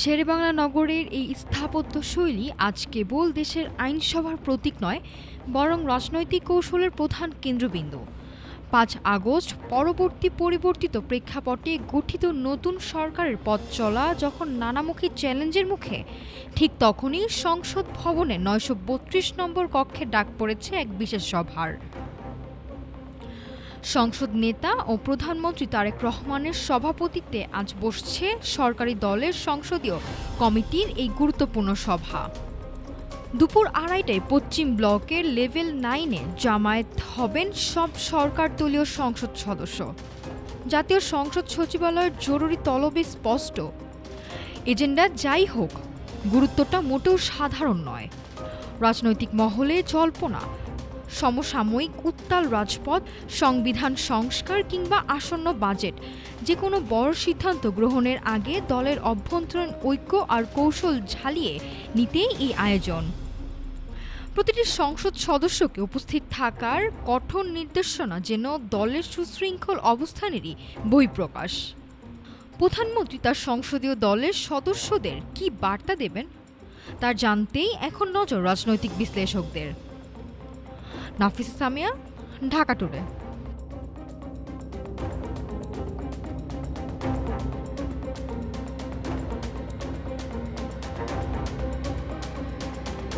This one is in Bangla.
শেরেবাংলা নগরের এই স্থাপত্যশৈলী আজ কেবল দেশের আইনসভার প্রতীক নয়, বরং রাজনৈতিক কৌশলের প্রধান কেন্দ্রবিন্দু। ৫ আগস্ট পরবর্তী পরিবর্তিত প্রেক্ষাপটে গঠিত নতুন সরকারের পথ চলা যখন নানামুখী চ্যালেঞ্জের মুখে, ঠিক তখনই সংসদ ভবনে ৯৩২ নম্বর কক্ষে ডাক পড়েছে এক বিশেষ সভার। সংসদ নেতা ও প্রধানমন্ত্রী তারেক রহমানের সভাপতিত্বে আজ বসছে সরকারি দলের সংসদীয় কমিটির এই গুরুত্বপূর্ণ সভা। দুপুর ২:৩০টায় পশ্চিম ব্লকের লেভেল 9-এ জামায়াত হবেন সব সরকারদলীয় সংসদ সদস্য। জাতীয় সংসদ সচিবালয়ের জরুরি তলবে স্পষ্ট, এজেন্ডা যাই হোক, গুরুত্বটা মোটেও সাধারণ নয়। রাজনৈতিক মহলে জল্পনা, সমসাময়িক উত্তাল রাজপথ, সংবিধান সংস্কার কিংবা আসন্ন বাজেট, যে কোনো বড় সিদ্ধান্ত গ্রহণের আগে দলের অভ্যন্তরীণ ঐক্য আর কৌশল ঝালিয়ে নিতেই এই আয়োজন। প্রতিটি সংসদ সদস্যকে উপস্থিত থাকার কঠোর নির্দেশনা যেন দলের সুশৃঙ্খল অবস্থানেরই বহিঃপ্রকাশ। প্রধানমন্ত্রী তার সংসদীয় দলের সদস্যদের কী বার্তা দেবেন, তা জানতেই এখন নজর রাজনৈতিক বিশ্লেষকদের। নাফিসা সামিয়া, ঢাকা টুডে।